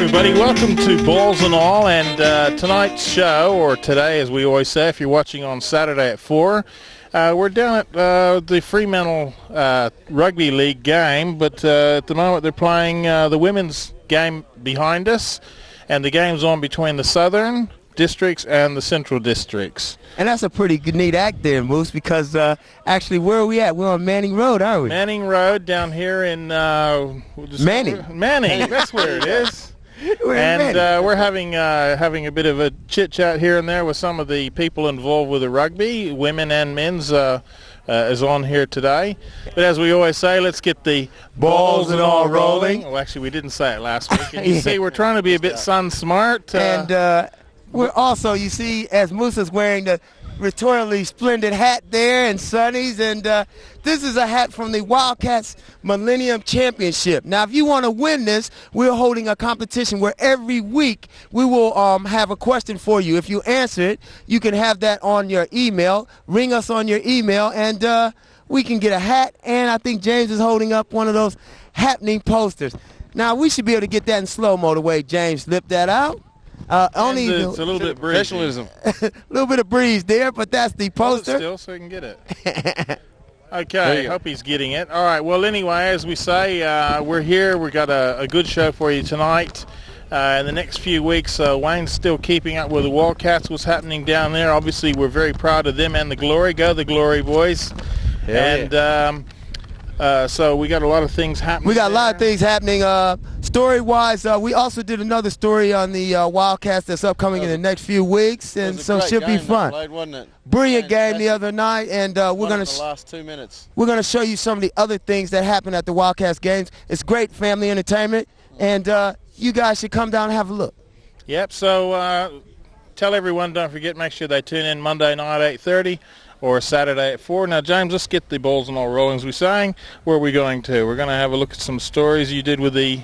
everybody, welcome to Balls and All, and tonight's show, or today as we always say if you're watching on Saturday at 4, we're down at the Fremantle Rugby League game, but at the moment they're playing the women's game behind us, and the game's on between the Southern Districts and the Central Districts. And that's a pretty neat act there, Moose, because actually, where are we at? We're on Manning Road, aren't we? Manning Road down here in... Manning. Manning, that's where it is. We're having a bit of a chit-chat here and there with some of the people involved with the rugby, women and men's, is on here today. But as we always say, let's get the balls and all rolling. Well, actually, we didn't say it last week. And you see, we're trying to be a bit sun-smart. And we're also, you see, as Moose is wearing the rhetorically splendid hat there and Sonny's, and this is a hat from the Wildcats Millennium Championship. Now, if you want to win this, we're holding a competition where every week we will have a question for you. If you answer it, you can have that on your email. Ring us on your email, and we can get a hat, and I think James is holding up one of those happening posters. Now, we should be able to get that in slow-mo the way James lipped that out. Only it's a little bit professionalism. A little bit of breeze there, but that's the poster. Still, so he can get it. Okay, hope he's getting it. All right, well, anyway, as we say, we're here. We've got a good show for you tonight. In the next few weeks, Wayne's still keeping up with the Wildcats, what's happening down there. Obviously, we're very proud of them and the Glory. Go the Glory, boys. So we got a lot of things happening. We got a lot of things happening. Story-wise, we also did another story on the Wildcats that's upcoming in the next few weeks, and so it should be fun. Played, wasn't it? Brilliant game the other night, and we're going to last 2 minutes. We're going to show you some of the other things that happen at the Wildcats games. It's great family entertainment, and you guys should come down and have a look. Yep. So tell everyone, don't forget, make sure they tune in Monday night 8:30. Or Saturday at 4. Now, James, let's get the balls and all rolling, as we're saying. Where are we going to? We're going to have a look at some stories you did with the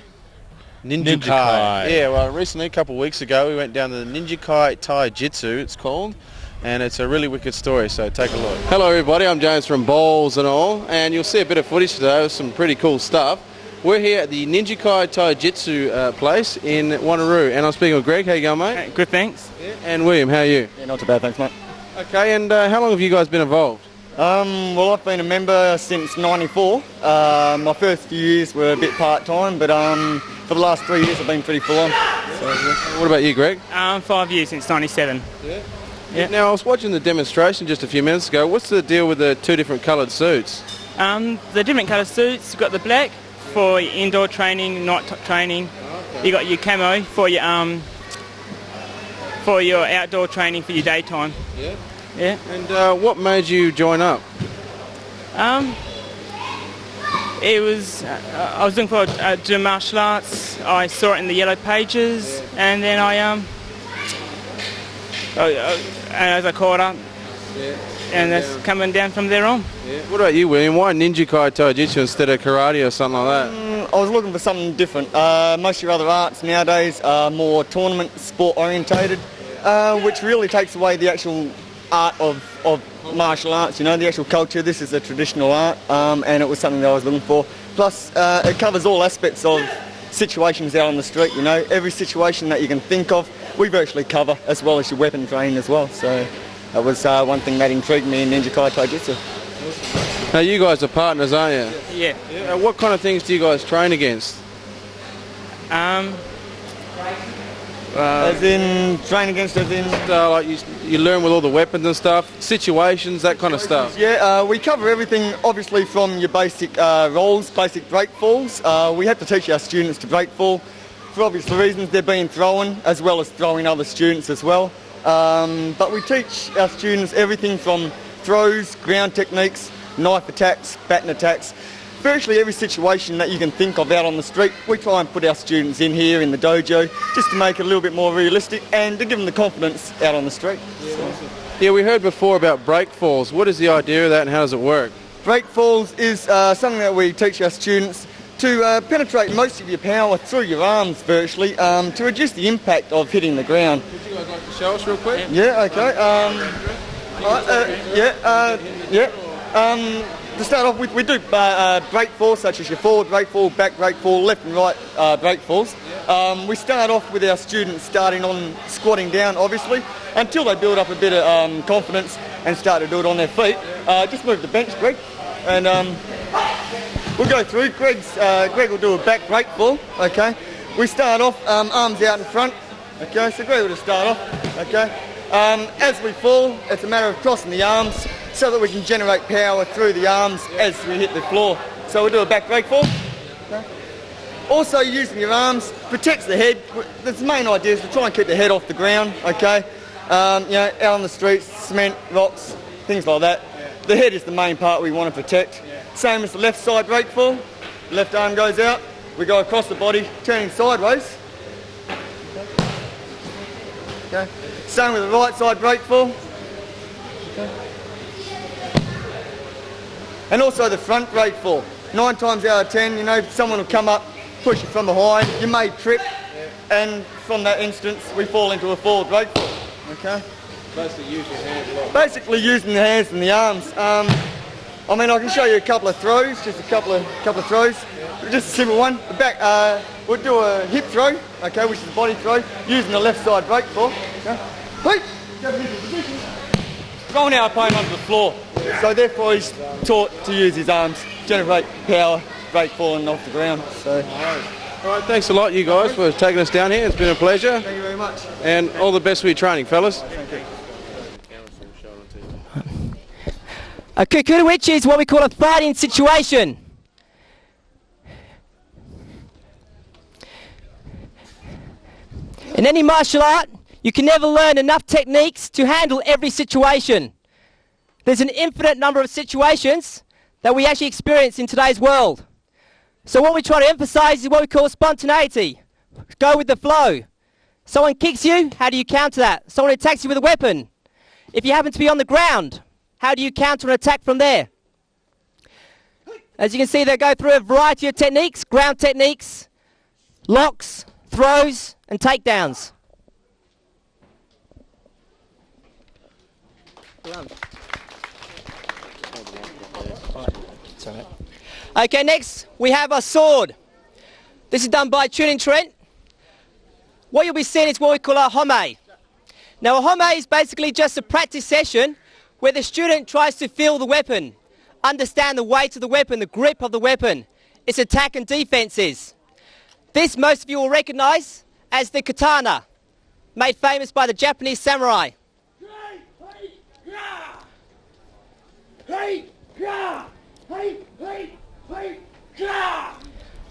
Ninjukai. Yeah, well, recently, a couple of weeks ago, we went down to the Ninjukai Tai-Jitsu, it's called, and it's a really wicked story, so take a look. Hello, everybody. I'm James from Balls and All, and you'll see a bit of footage today of some pretty cool stuff. We're here at the Ninjukai Tai-Jitsu place in Wanneroo, and I'm speaking with Greg. How you going, mate? Hey, good, thanks. Yeah. And William, how are you? Yeah, not too bad, thanks, mate. Okay, and how long have you guys been involved? Well, I've been a member since '94. My first few years were a bit part-time, but for the last 3 years I've been pretty full-on. So, what about you, Greg? 5 years since '97. Yeah. Now, I was watching the demonstration just a few minutes ago. What's the deal with the two different coloured suits? The different coloured suits, you've got the black for your indoor training, night training. Okay. You got your camo for your outdoor training for your daytime. Yeah. Yeah. And what made you join up? It was I was looking for do martial arts. I saw it in the yellow pages, and then as I caught up, and that's coming down from there on. Yeah. What about you, William? Why Ninjukai Tai-Jitsu instead of karate or something like that? I was looking for something different. Most of your other arts nowadays are more tournament sport orientated, which really takes away the actual art of martial arts, you know, the actual culture. This is a traditional art, and it was something that I was looking for. Plus, it covers all aspects of situations out on the street, you know. Every situation that you can think of, we virtually cover, as well as your weapon training as well. So that was one thing that intrigued me in Ninjukai Tai-Jitsu. Now, you guys are partners, aren't you? Yeah. What kind of things do you guys train against? As in, train against, as in... like you learn with all the weapons and stuff, situations, that kind of stuff. Yeah, we cover everything, obviously, from your basic rolls, basic break falls. We have to teach our students to break fall. For obvious reasons, they're being thrown, as well as throwing other students as well. But we teach our students everything from throws, ground techniques, knife attacks, baton attacks. Virtually every situation that you can think of out on the street, we try and put our students in here in the dojo just to make it a little bit more realistic and to give them the confidence out on the street. Yeah, we heard before about break falls. What is the idea of that and how does it work? Break falls is something that we teach our students to penetrate most of your power through your arms virtually to reduce the impact of hitting the ground. Would you guys like to show us real quick? Yeah, okay. to start off with, we do break falls, such as your forward break fall, back break fall, left and right break falls. We start off with our students starting on squatting down, obviously, until they build up a bit of confidence and start to do it on their feet. Just move the bench, Greg, and we'll go through. Greg will do a back break fall, okay? We start off arms out in front, okay? So Greg will just start off, okay? As we fall, it's a matter of crossing the arms so that we can generate power through the arms as we hit the floor. So we'll do a back break fall. Okay. Also, using your arms protects the head. The main idea is to try and keep the head off the ground, okay? Out on the streets, cement, rocks, things like that. The head is the main part we want to protect. Same as the left side break fall. Left arm goes out. We go across the body, turning sideways. Okay. Same with the right side break fall. Okay. And also the front break fall. 9 times out of 10, someone will come up, push you from behind, you may trip, and from that instance, we fall into a forward break fall. Okay? Basically use your hands a lot. Basically using the hands and the arms. I can show you a couple of throws, just a couple of throws. Just a simple one. The back, we'll do a hip throw, okay, which is a body throw, using the left side break fall. Okay? Throwing our opponent onto the floor. So therefore he's taught to use his arms, generate power, break falling off the ground. So. All right, thanks a lot, you guys, for taking us down here. It's been a pleasure. Thank you very much. And all the best for your training, fellas. Thank you. A kukuruichi is what we call a fighting situation. In any martial art, you can never learn enough techniques to handle every situation. There's an infinite number of situations that we actually experience in today's world. So what we try to emphasize is what we call spontaneity. Go with the flow. Someone kicks you, how do you counter that? Someone attacks you with a weapon. If you happen to be on the ground, how do you counter an attack from there? As you can see, they go through a variety of techniques, ground techniques, locks, throws, and takedowns. Okay, next we have a sword. This is done by Tuning Trent. What you'll be seeing is what we call a home. Now a home is basically just a practice session where the student tries to feel the weapon, understand the weight of the weapon, the grip of the weapon, its attack and defenses. This most of you will recognize as the katana, made famous by the Japanese samurai.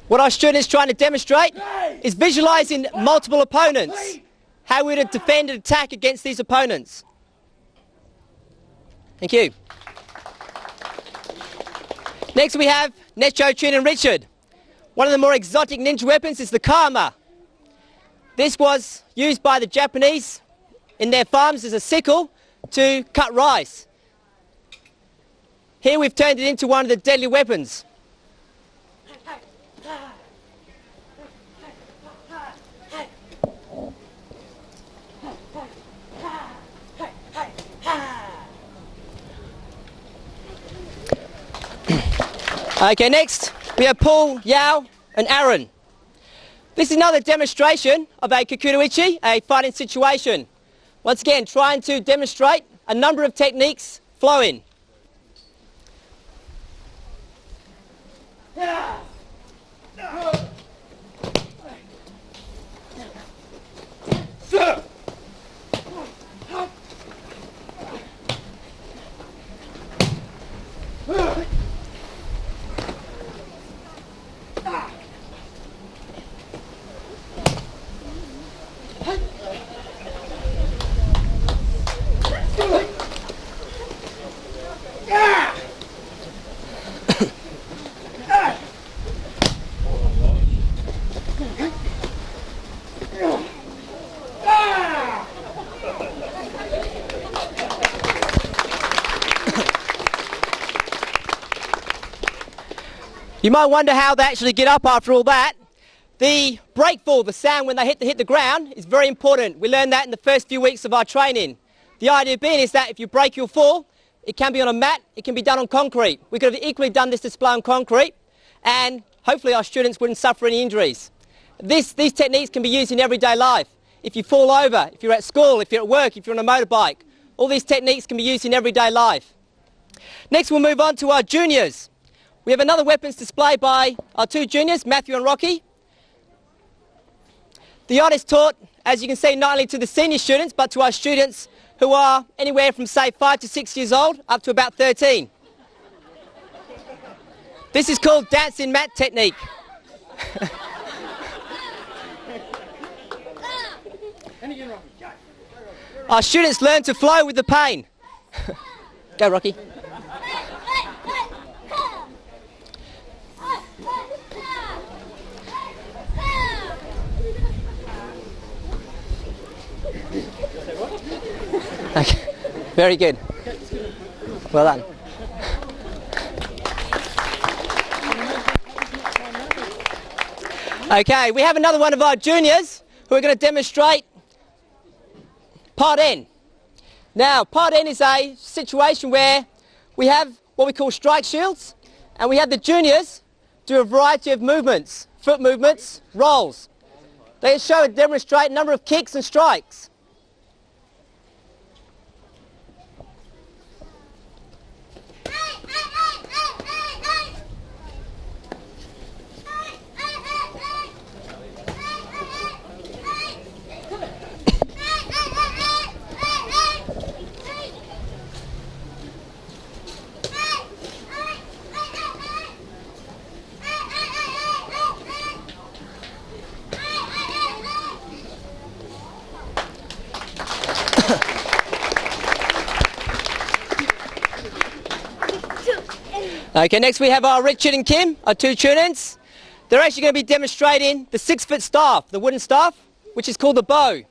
What our student is trying to demonstrate is visualizing multiple opponents, how we would defend and attack against these opponents. Thank you. Next we have Necho, Chun and Richard. One of the more exotic ninja weapons is the kama. This was used by the Japanese in their farms as a sickle to cut rice. Here we've turned it into one of the deadly weapons. Okay, next we have Paul, Yao and Aaron. This is another demonstration of a kukuruichi, a fighting situation. Once again, trying to demonstrate a number of techniques flowing. You might wonder how they actually get up after all that. The break fall, the sound when they hit the ground, is very important. We learned that in the first few weeks of our training. The idea being is that if you break your fall, it can be on a mat, it can be done on concrete. We could have equally done this display on concrete, and hopefully our students wouldn't suffer any injuries. These techniques can be used in everyday life. If you fall over, if you're at school, if you're at work, if you're on a motorbike, all these techniques can be used in everyday life. Next we'll move on to our juniors. We have another weapons display by our two juniors, Matthew and Rocky. The art is taught, as you can see, not only to the senior students, but to our students who are anywhere from, say, 5 to 6 years old, up to about 13. This is called dancing mat technique. Our students learn to flow with the pain. Go, Rocky. Okay. Very good. Well done. Okay, we have another one of our juniors who are going to demonstrate Part N. Now, Part N is a situation where we have what we call strike shields, and we have the juniors do a variety of movements, foot movements, rolls. They show and demonstrate a number of kicks and strikes. Okay, next we have our Richard and Kim, our two students. They're actually going to be demonstrating the 6-foot staff, the wooden staff, which is called the bow,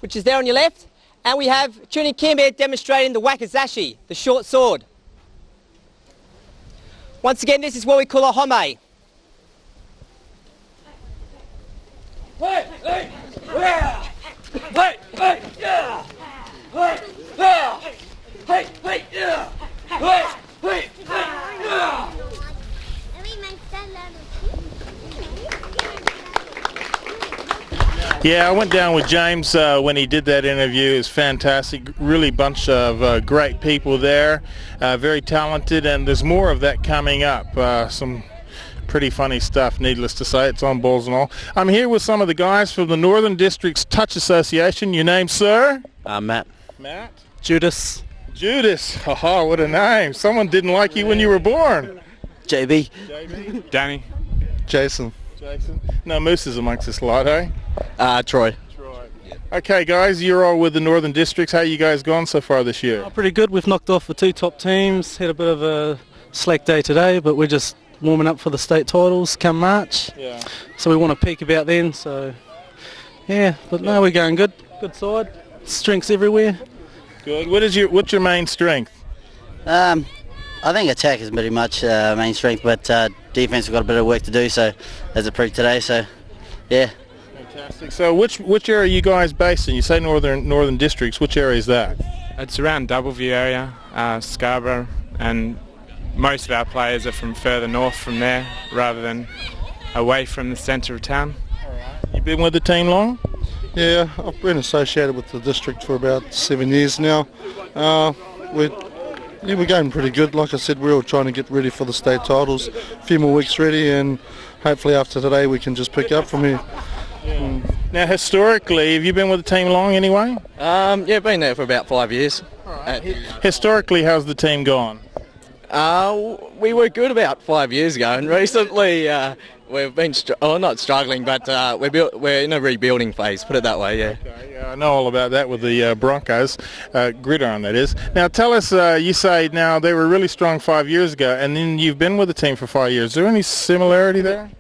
which is there on your left. And we have Chun and Kim here demonstrating the wakizashi, the short sword. Once again, this is what we call a home. Hey, hey, yeah. Hey, hey, yeah. Hey, yeah. Hey, hey, yeah. Hey, hey, yeah. Yeah, I went down with James when he did that interview. It was fantastic. Really bunch of great people there, very talented, and there's more of that coming up. Some pretty funny stuff, needless to say. It's on Balls and All. I'm here with some of the guys from the Northern Districts Touch Association. Your name, sir? Matt. Matt? Judas. Judas. Oh, what a name. Someone didn't like you when you were born. JB. JB? Danny. Jason. Jason. No mooses amongst this lot, eh? Troy. Troy. Okay, guys, you're all with the Northern Districts. How you guys gone so far this year? Pretty good. We've knocked off the two top teams. Had a bit of a slack day today, but we're just warming up for the state titles come March. Yeah. So we want to peak about then. So, yeah. But no, we're going good. Good side. Strengths everywhere. Good. What's your main strength? I think attack is pretty much main strength, but defense has got a bit of work to do, so as it proved today, so yeah. Fantastic. So which area are you guys based in? You say Northern Districts. Which area is that? It's around Doubleview area, Scarborough, and most of our players are from further north from there rather than away from the centre of town. All right. You been with the team long? Yeah, I've been associated with the district for about 7 years now. We're going pretty good. Like I said, we're all trying to get ready for the state titles. A few more weeks ready, and hopefully after today we can just pick up from here. Yeah. Now, historically, have you been with the team long anyway? Yeah, been there for about 5 years. Right. Historically, how's the team gone? We were good about 5 years ago, and recently we've been not struggling, but we're in a rebuilding phase. Put it that way, yeah. Okay, yeah, I know all about that with the Broncos, gridiron that is. Now, tell us. You say now they were really strong 5 years ago, and then you've been with the team for 5 years. Is there any similarity there?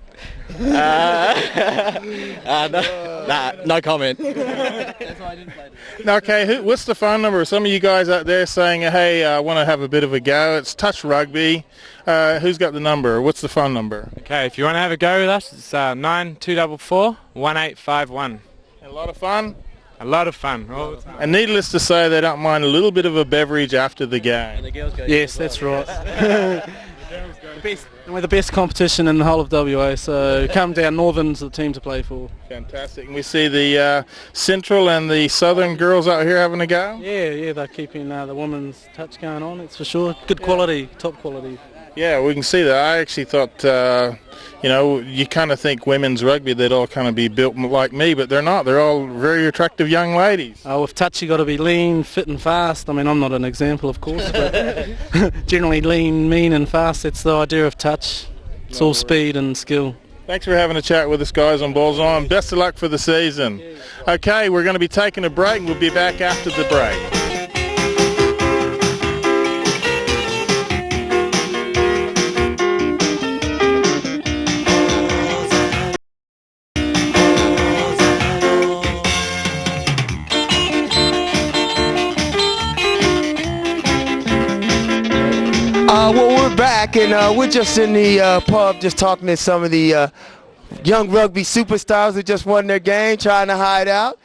No comment. Okay, what's the phone number? Some of you guys out there saying, hey, I want to have a bit of a go. It's Touch Rugby. Who's got the number? What's the phone number? Okay, if you want to have a go with us, it's 9244 1851. A lot of fun? A lot of fun all the time. And needless to say, they don't mind a little bit of a beverage after the game. Yes, that's right. We're the best competition in the whole of WA, so come down. Northern's the team to play for. Fantastic. And we see the Central and the Southern girls out here having a go. Yeah, they're keeping the women's touch going on, that's for sure. Good quality, top quality. Yeah, we can see that. I actually thought, you kind of think women's rugby, they'd all kind of be built like me, but they're not. They're all very attractive young ladies. With touch, you got to be lean, fit and fast. I mean, I'm not an example, of course, but generally lean, mean and fast. That's the idea of touch. It's all speed and skill. Thanks for having a chat with us, guys, on Balls On. Best of luck for the season. Okay, we're going to be taking a break. We'll be back after the break. Well, we're back, and we're just in the pub just talking to some of the young rugby superstars who just won their game, trying to hide out.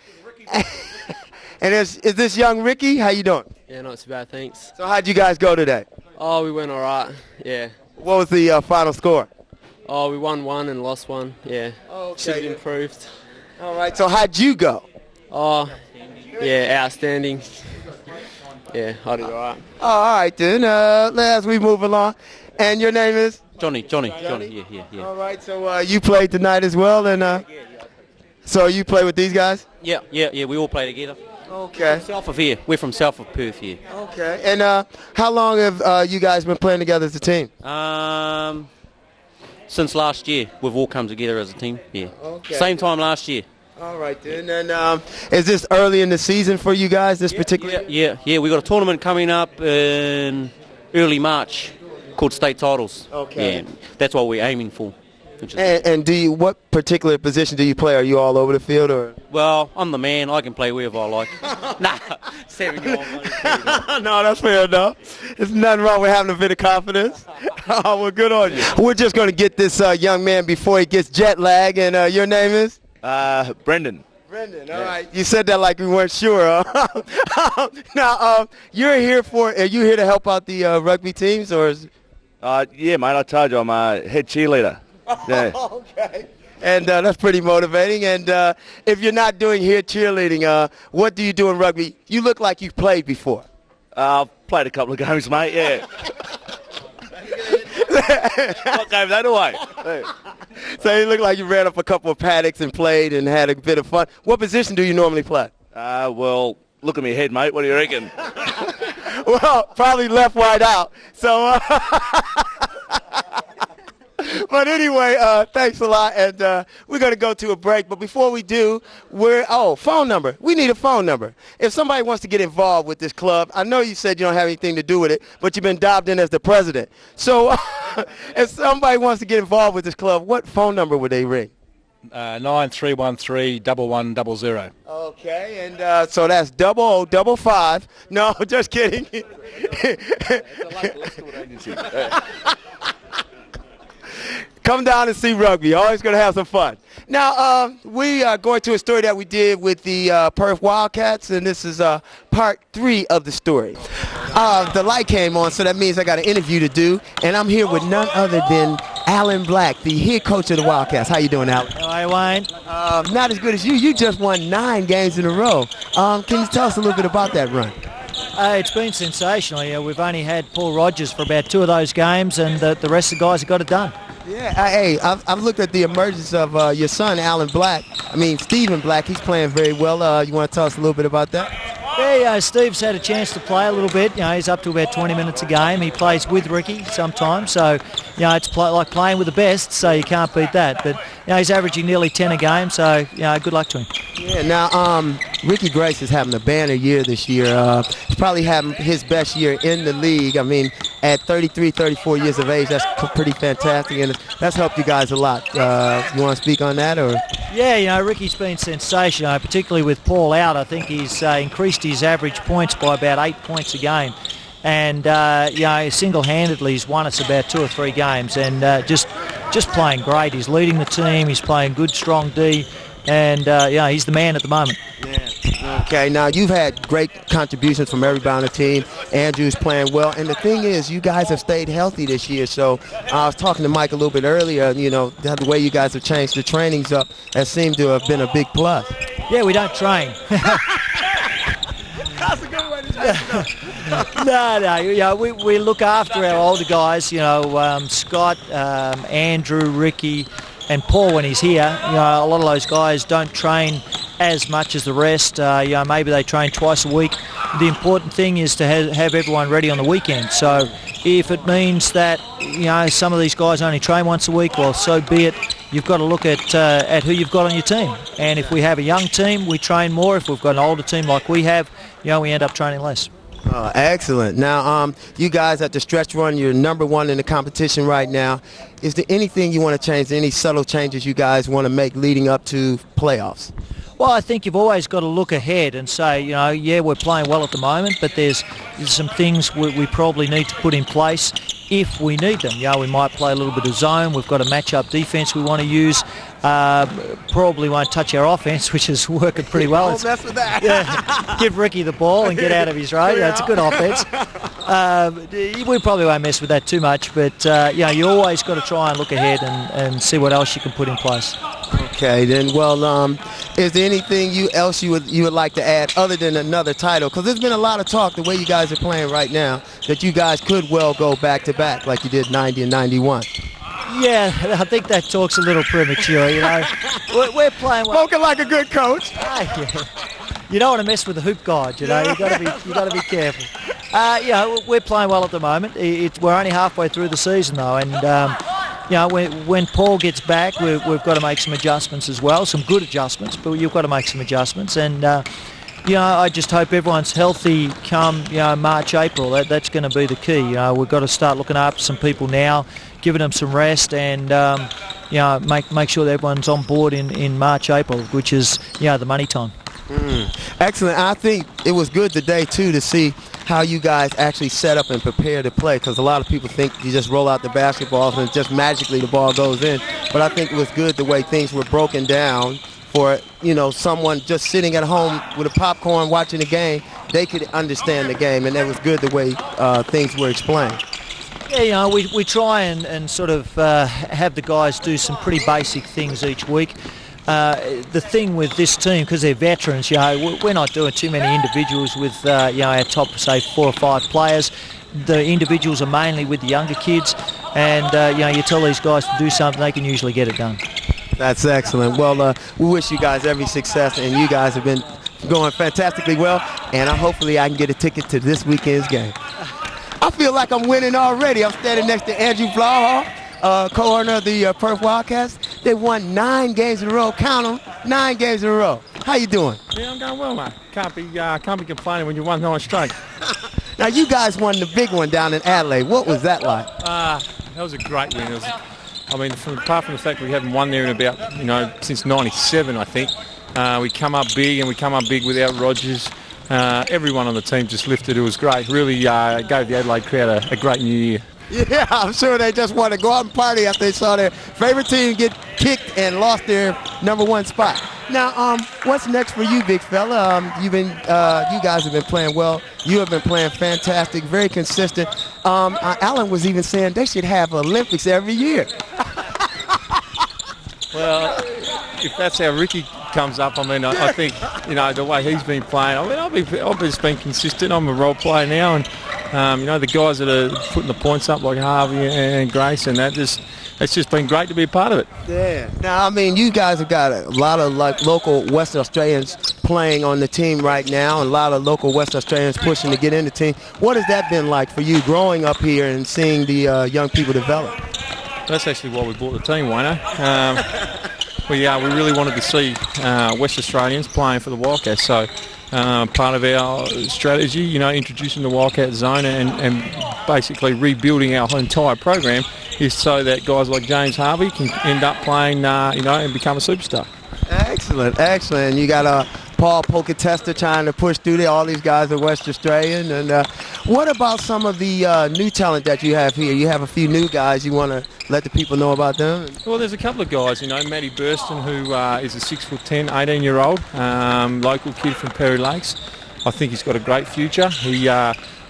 And is this young Ricky? How you doing? Yeah, not too bad, thanks. So how'd you guys go today? Oh, we went all right, yeah. What was the final score? Oh, we won one and lost one, yeah. Okay. Should have improved. All right, so how'd you go? Oh, yeah, outstanding. Yeah, I did all right. All right, then, as we move along. And your name is? Johnny, yeah. All right, so you played tonight as well, and so you play with these guys? Yeah, we all play together. Okay. South of here. We're from south of Perth here. Okay, and how long have you guys been playing together as a team? Since last year, we've all come together as a team, yeah. Okay. Same time last year. All right, then. And is this early in the season for you guys, this particular? Yeah. We got a tournament coming up in early March called State Titles. Okay. Yeah, that's what we're aiming for. And what particular position do you play? Are you all over the field, or? Well, I'm the man. I can play wherever I like. Nah, 7-year-old. No, that's fair enough. There's nothing wrong with having a bit of confidence. Oh, well, good on you. We're just going to get this young man before he gets jet lag, and your name is? Brendan. Brendan, all right. You said that like we weren't sure. Now, are you here to help out the rugby teams, or? Yeah, mate, I told you I'm a head cheerleader. Yeah. Okay. And that's pretty motivating. And if you're not doing here cheerleading, what do you do in rugby? You look like you've played before. I've played a couple of games, mate, yeah. I gave that away. Yeah. So you look like you ran up a couple of paddocks and played and had a bit of fun. What position do you normally play? Well, look at me head, mate. What do you reckon? Well, probably left wide out. So, but anyway, thanks a lot, and we're going to go to a break. But before we do, phone number. We need a phone number. If somebody wants to get involved with this club, I know you said you don't have anything to do with it, but you've been dobbed in as the president. So if somebody wants to get involved with this club, what phone number would they ring? 9313-1100. Okay, and so that's 0055. No, just kidding. Come down and see rugby. Always going to have some fun. Now, we are going to a story that we did with the Perth Wildcats, and this is part 3 of the story. The light came on, so that means I got an interview to do, and I'm here with none other than Alan Black, the head coach of the Wildcats. How you doing, Alan? Hi, Wayne. Not as good as you. You just won 9 games in a row. Can you tell us a little bit about that run? It's been sensational. Yeah, we've only had Paul Rogers for about 2 of those games, and the rest of the guys have got it done. Yeah, hey, I've looked at the emergence of your son, Alan Black. Stephen Black. He's playing very well. You want to tell us a little bit about that? Yeah, Steve's had a chance to play a little bit. He's up to about 20 minutes a game. He plays with Ricky sometimes, so it's like playing with the best. So you can't beat that. But he's averaging nearly 10 a game. So good luck to him. Yeah. Now, Ricky Grace is having a banner year this year. He's probably having his best year in the league. At 33, 34 years of age, that's pretty fantastic, and that's helped you guys a lot. You want to speak on that, or? Yeah, Ricky's been sensational, particularly with Paul out. I think he's increased his average points by about 8 points a game, and single-handedly he's won us about 2 or 3 games, and just playing great. He's leading the team. He's playing good, strong D, and he's the man at the moment. Yeah. Okay, now you've had great contributions from everybody on the team. Andrew's playing well, and the thing is, you guys have stayed healthy this year. So I was talking to Mike a little bit earlier. You know, the way you guys have changed the trainings up has seemed to have been a big plus. Yeah, we don't train. That's a good way to say it. No, you know, we look after our older guys. You know, Scott, Andrew, Ricky, and Paul when he's here. You know, a lot of those guys don't train as much as the rest. You know, maybe they train twice a week. The important thing is to have everyone ready on the weekend. So if it means that, you know, some of these guys only train once a week, well, so be it. You've got to look at who you've got on your team. And if we have a young team, we train more. If we've got an older team like we have, you know, we end up training less. Excellent. Now, you guys at the stretch run, you're number one in the competition right now. Is there anything you want to change, any subtle changes you guys want to make leading up to playoffs? Well, I think you've always got to look ahead and say, you know, yeah, we're playing well at the moment, but there's some things we probably need to put in place if we need them. You know, we might play a little bit of zone. We've got a match-up defence we want to use. Probably won't touch our offence, which is working pretty well. Don't mess with that. Yeah, give Ricky the ball and get out of his road. That's a good offence. We probably won't mess with that too much, but you know, you always got to try and look ahead and see what else you can put in place. Okay, then. Well, is there anything else you would like to add other than another title? Because there's been a lot of talk the way you guys are playing right now that you guys could well go back to back like you did 90 and 91. Yeah, I think that talk's a little premature. You know, we're playing well. Spoken like a good coach. Yeah. You don't want to mess with the hoop guard. You know, you got to be careful. You know, we're playing well at the moment. We're only halfway through the season though, and you know, when Paul gets back, we've got to make some adjustments as well, some good adjustments, but you've got to make some adjustments. And you know, I just hope everyone's healthy come, you know, March, April. That's going to be the key. You know, we've got to start looking after some people now, giving them some rest, and you know, make sure that everyone's on board in March, April, which is, you know, the money time. Excellent. I think it was good today too to see how you guys actually set up and prepare to play, because a lot of people think you just roll out the basketballs and just magically the ball goes in. But I think it was good the way things were broken down for, you know, someone just sitting at home with a popcorn watching the game. They could understand the game, and it was good the way things were explained. Yeah, you know, we try and sort of have the guys do some pretty basic things each week. The thing with this team, because they're veterans, you know, we're not doing too many individuals with, you know, our top, say, 4 or 5 players. The individuals are mainly with the younger kids, and, you know, you tell these guys to do something, they can usually get it done. That's excellent. Well, we wish you guys every success, and you guys have been going fantastically well, and hopefully I can get a ticket to this weekend's game. I feel like I'm winning already. I'm standing next to Andrew Flawhall, co-owner of the Perth Wildcats. They won 9 games in a row. Count them, 9 games in a row. How you doing? Yeah, I'm going well, mate. Can't be complaining when you won 9 straight. Now, you guys won the big one down in Adelaide. What was that like? That was a great win. I mean, apart from the fact we haven't won there in about, you know, since '97, I think. We come up big, and we come up big without Rogers. Everyone on the team just lifted. It was great. Really gave the Adelaide crowd a great New Year. Yeah, I'm sure they just want to go out and party after they saw their favorite team get kicked and lost their #1 spot. Now, what's next for you, big fella? You guys have been playing well. You have been playing fantastic, very consistent. Alan was even saying they should have Olympics every year. Well, if that's how Ricky comes up, I mean, I think, you know, the way he's been playing, I mean, I've just been consistent. I'm a role player now, and you know, the guys that are putting the points up like Harvey and Grace, and it's just been great to be a part of it. Yeah. Now, I mean, you guys have got a lot of like local Western Australians playing on the team right now, and a lot of local Western Australians pushing to get in the team. What has that been like for you growing up here and seeing the young people develop? That's actually why we bought the team, Wayno. We really wanted to see West Australians playing for the Wildcats, so part of our strategy, you know, introducing the Wildcat zone and basically rebuilding our entire program is so that guys like James Harvey can end up playing, you know, and become a superstar. Excellent, excellent. You got Paul Pocatesta trying to push through there. All these guys are West Australian. And what about some of the new talent that you have here? You have a few new guys. You want to let the people know about them? Well, there's a couple of guys, Matty Burston, who is a 6'10", 18-year-old, local kid from Perry Lakes. I think he's got a great future. He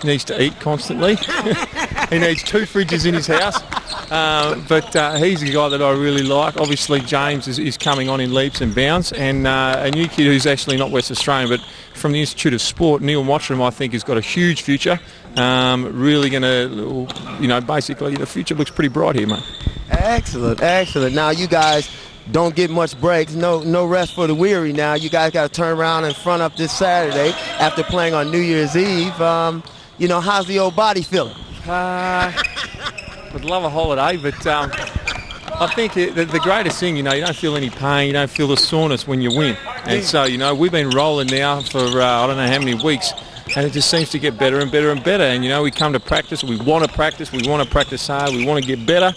needs to eat constantly. He needs 2 fridges in his house. But he's a guy that I really like. Obviously, James is coming on in leaps and bounds. And a new kid who's actually not West Australian, but from the Institute of Sport, Neil Mottram, I think, has got a huge future. Really going to, basically, the future looks pretty bright here, mate. Excellent, excellent. Now, you guys don't get much breaks. No rest for the weary now. You guys got to turn around and front up this Saturday after playing on New Year's Eve. How's the old body feeling? Would love a holiday, but I think the greatest thing, you don't feel any pain, you don't feel the soreness when you win. And so, we've been rolling now for I don't know how many weeks, and it just seems to get better and better and better. And, we come to practice, we want to practice hard, we want to get better.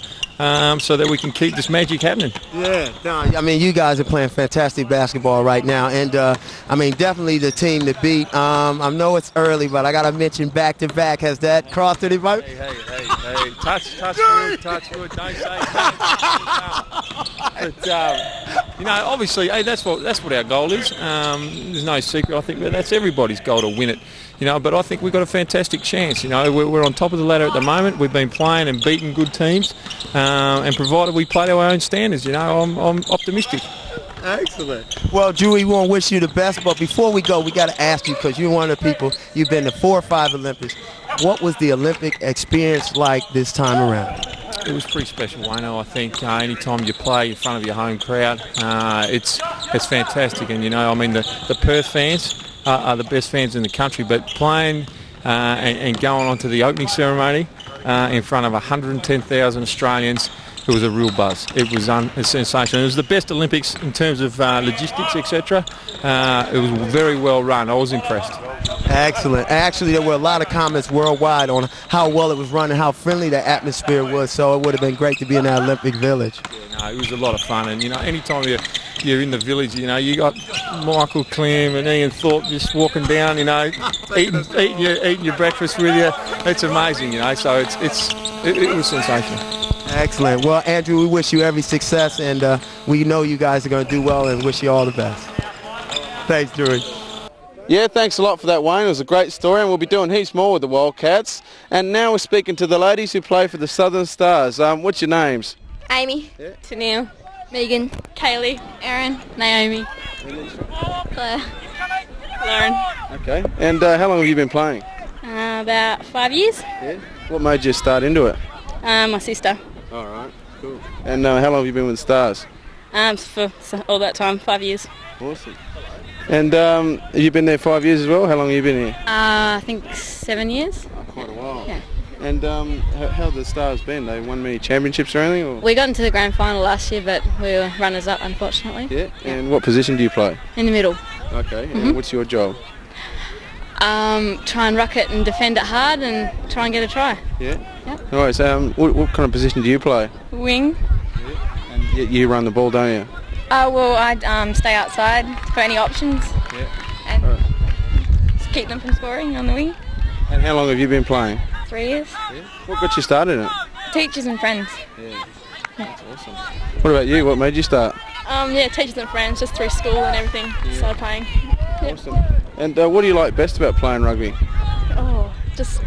So that we can keep this magic happening. Yeah, no, you guys are playing fantastic basketball right now, and definitely the team to beat. I know it's early, but I got to mention back-to-back. Has that crossed anybody? Hey, touch wood, don't say that. But, obviously, hey, that's what our goal is. There's no secret. I think that's everybody's goal to win it. But I think we've got a fantastic chance. We're on top of the ladder at the moment. We've been playing and beating good teams, and provided we play to our own standards, I'm optimistic. Excellent. Well, Drew, we want to wish you the best, but before we go, we got to ask you, because you're one of the people, you've been to 4 or 5 Olympics. What was the Olympic experience like this time around? It was pretty special, Wayno. I think any time you play in front of your home crowd, it's fantastic. And, the Perth fans are the best fans in the country, but playing and going on to the opening ceremony in front of 110,000 Australians, it was a real buzz. It was a sensation. It was the best Olympics in terms of logistics, etc. It was very well run. I was impressed. Excellent. Actually, there were a lot of comments worldwide on how well it was run and how friendly the atmosphere was, so it would have been great to be in that Olympic Village. Yeah, it was a lot of fun, and anytime you're in the village, you got Michael Klim and Ian Thorpe just walking down, eating your breakfast with you. It's amazing, so it was sensational. Excellent. Well, Andrew, we wish you every success, and we know you guys are going to do well, and wish you all the best. Thanks, Drew. Yeah, thanks a lot for that, Wayne. It was a great story, and we'll be doing heaps more with the Wildcats. And now we're speaking to the ladies who play for the Southern Stars. What's your names? Amy, Tennille, Megan, Kaylee, Erin, Naomi, Claire, Lauren. Okay. And how long have you been playing? About 5 years. Yeah. What made you start into it? My sister. All right, cool. And how long have you been with the Stars? For all that time, 5 years. Awesome. And you've been there 5 years as well? How long have you been here? I think 7 years. Oh, quite a while. Yeah. And how have the Stars been? They won many championships or anything? Or? We got into the grand final last year, but we were runners-up, unfortunately. Yeah. And what position do you play? In the middle. Okay. And what's your job? Try and ruck it and defend it hard and try and get a try. Yeah. Yep. All right. So what kind of position do you play? Wing. Yeah. And you run the ball, don't you? Well, I stay outside for any options. Yeah. And just keep them from scoring on the wing. And how long have you been playing? 3 years. Yeah. What got you started in it? Teachers and friends. Yeah. That's awesome. What about you? What made you start? Teachers and friends, just through school and everything. Yeah. Started playing. Yep. Awesome. And what do you like best about playing rugby? Oh, just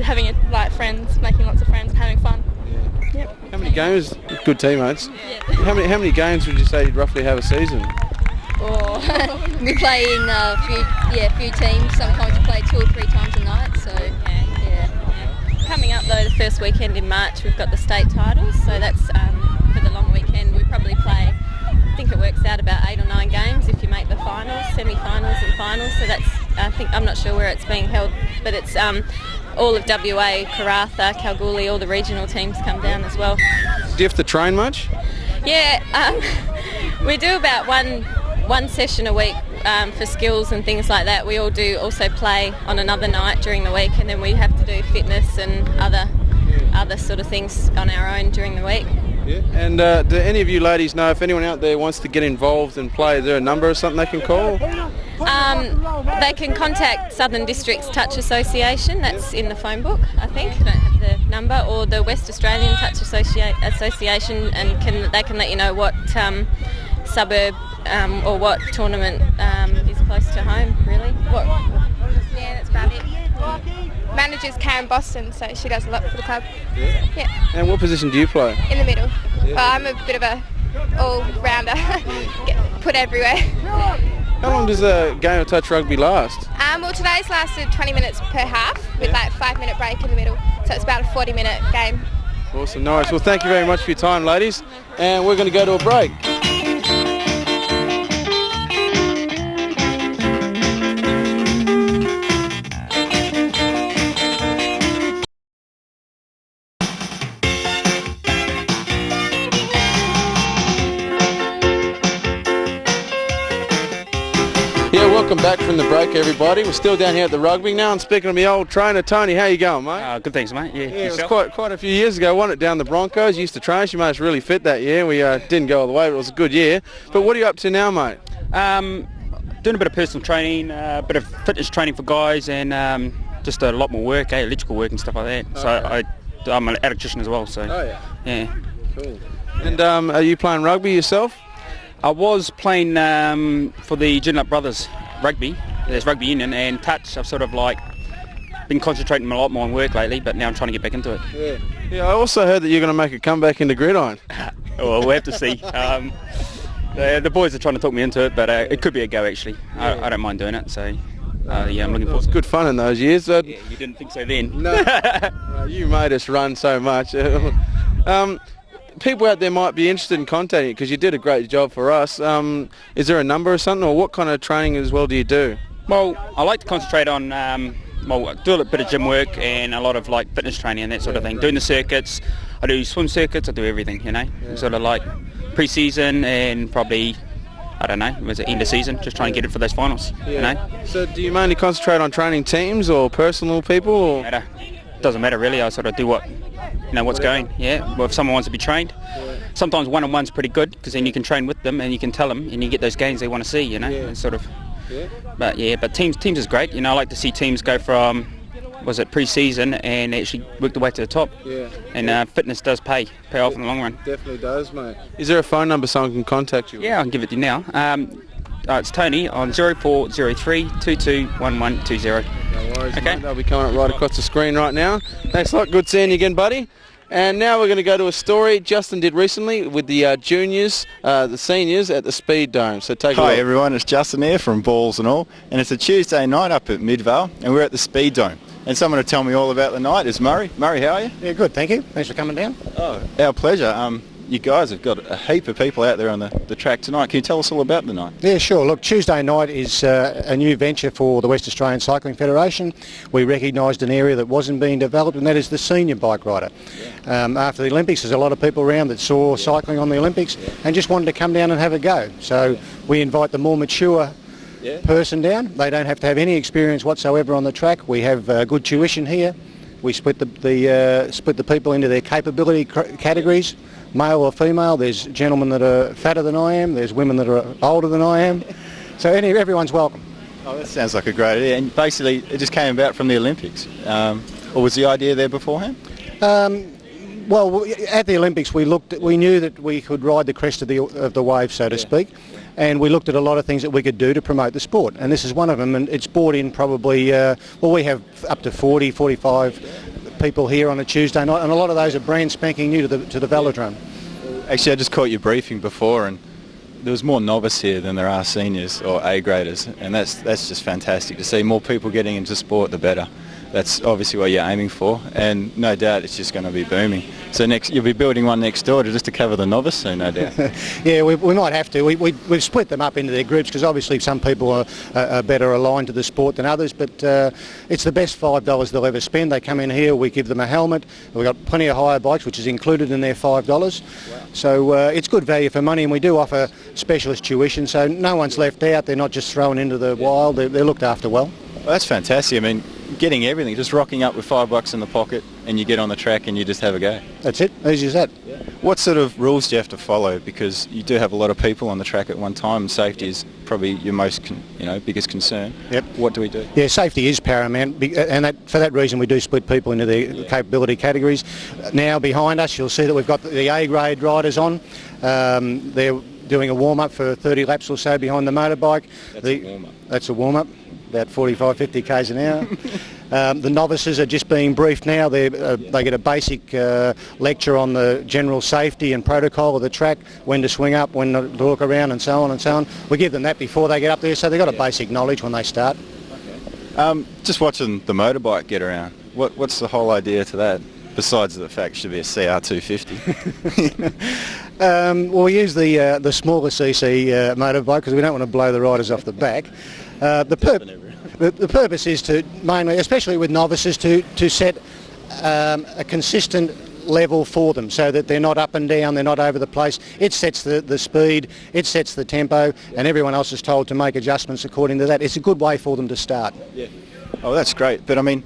having friends, making lots of friends and having fun. Yeah. Yep. How many games? Good teammates. Yeah. How many games would you say you'd roughly have a season? We play in a few teams. Sometimes we play 2 or 3 times a night. So yeah. Coming up though, the first weekend in March, we've got the state titles. So that's for the long weekend. We probably play. I think it works out about 8 or 9 games if you make the finals, semi-finals and finals. So that's I'm not sure where it's being held, but it's all of WA, Karratha, Kalgoorlie, all the regional teams come down as well. Do you have to train much? Yeah, we do about one session a week for skills and things like that. We all do also play on another night during the week, and then we have to do fitness and other sort of things on our own during the week. Yeah. And do any of you ladies know if anyone out there wants to get involved and play? Is there a number or something they can call? They can contact Southern Districts Touch Association, that's in the phone book, I think. I don't have the number, or the West Australian Touch Association, and they can let you know what suburb or what tournament is close to home, really. Yeah, that's about it. Manager's Karen Boston, so she does a lot for the club. Yeah. And what position do you play? In the middle. I'm a bit of a all-rounder. Get put everywhere. How long does a game of touch rugby last? Well, today's lasted 20 minutes per half with like a 5-minute break in the middle, so it's about a 40-minute game. Awesome, nice. Well, thank you very much for your time, ladies, and we're going to go to a break. Welcome back from the break, everybody. We're still down here at the rugby now. I'm speaking to my old trainer, Tony. How you going, mate? Good, thanks, mate. Yeah, it was quite a few years ago, wasn't it, down the Broncos? You used to train. She made us really fit that year. We didn't go all the way, but it was a good year. But what are you up to now, mate? Doing a bit of personal training, a bit of fitness training for guys, and just a lot more work, electrical work and stuff like that. So I'm an electrician as well. So yeah. Cool. And are you playing rugby yourself? I was playing for the Joondalup Brothers Rugby. There's Rugby Union and touch. I've sort of been concentrating a lot more on work lately, but now I'm trying to get back into it. Yeah. I also heard that you're going to make a comeback into gridiron. Well, we'll have to see. The boys are trying to talk me into it, but it could be a go actually. I don't mind doing it. So yeah, I'm looking forward to it. It was good fun in those years. Yeah, you didn't think so then. No, you made us run so much. People out there might be interested in contacting you because you did a great job for us. Is there a number or something, or what kind of training as well do you do? Well, I like to concentrate on do a bit of gym work and a lot of fitness training and that sort of thing. Doing the circuits, I do swim circuits, I do everything, sort of pre-season and probably, I don't know, was it end of season, just trying to get it for those finals, So do you mainly concentrate on training teams or personal people? Or? Doesn't matter really, I sort of do what's going, Well, if someone wants to be trained, sometimes one-on-one's pretty good because then you can train with them and you can tell them and you get those gains they want to see, and sort of. But teams is great. I like to see teams go from, pre-season and actually work their way to the top. And fitness does pay off in the long run. Definitely does, mate. Is there a phone number someone can contact you with? Yeah, I can give it to you now. It's Tony on 0403 221120. No worries, okay. Mate. They'll be coming up right across the screen right now. Thanks a lot. Good seeing you again, buddy. And now we're going to go to a story Justin did recently with the juniors, the seniors at the Speed Dome. So take a look. Hi everyone, it's Justin here from Balls and All, and it's a Tuesday night up at Midvale, and we're at the Speed Dome. And someone to tell me all about the night is Murray. Murray, how are you? Yeah, good, thank you. Thanks for coming down. Oh, our pleasure. You guys have got a heap of people out there on the track tonight. Can you tell us all about the night? Yeah, sure. Look, Tuesday night is a new venture for the West Australian Cycling Federation. We recognised an area that wasn't being developed, and that is the senior bike rider. After the Olympics, there's a lot of people around that saw cycling on the Olympics and just wanted to come down and have a go. So we invite the more mature person down. They don't have to have any experience whatsoever on the track. We have good tuition here. We split the people into their capability categories. Male or female. There's gentlemen that are fatter than I am. There's women that are older than I am. So everyone's welcome. Oh, that sounds like a great idea. And basically, it just came about from the Olympics. Or was the idea there beforehand? Well, at the Olympics, we knew that we could ride the crest of the wave, so to speak. And we looked at a lot of things that we could do to promote the sport. And this is one of them. And it's brought in probably, we have up to 40, 45 people here on a Tuesday night, and a lot of those are brand spanking new to the velodrome. Actually, I just caught your briefing before, and there was more novice here than there are seniors or A-graders, and that's just fantastic to see. More people getting into sport, the better. That's obviously what you're aiming for, and no doubt it's just going to be booming. So you'll be building one next door just to cover the novice soon, no doubt. Yeah, we might have to. We've split them up into their groups because obviously some people are better aligned to the sport than others, but it's the best $5 they'll ever spend. They come in here, we give them a helmet, we've got plenty of hire bikes which is included in their $5. Wow. So it's good value for money, and we do offer specialist tuition, so no one's left out. They're not just thrown into the wild, they're looked after well. Well, that's fantastic. I mean, getting everything, just rocking up with $5 in the pocket and you get on the track and you just have a go. That's it, easy as that. What sort of rules do you have to follow? Because you do have a lot of people on the track at one time and safety is probably your most, biggest concern. Yep. What do we do? Yeah, safety is paramount, and for that reason we do split people into the capability categories. Now behind us you'll see that we've got the A-grade riders on. They're doing a warm-up for 30 laps or so behind the motorbike. A warm-up. That's a warm-up, about 45, 50 k's an hour. The novices are just being briefed now. They get a basic lecture on the general safety and protocol of the track, when to swing up, when to look around and so on and so on. We give them that before they get up there, so they've got a basic knowledge when they start. Just watching the motorbike get around, what's the whole idea to that? Besides the fact it should be a CR250. Well, we use the smaller CC motorbike because we don't want to blow the riders off the back. The purpose is to mainly, especially with novices, to set a consistent level for them so that they're not up and down, they're not over the place. It sets the speed, it sets the tempo, and everyone else is told to make adjustments according to that. It's a good way for them to start. Yeah. Oh, that's great. But I mean,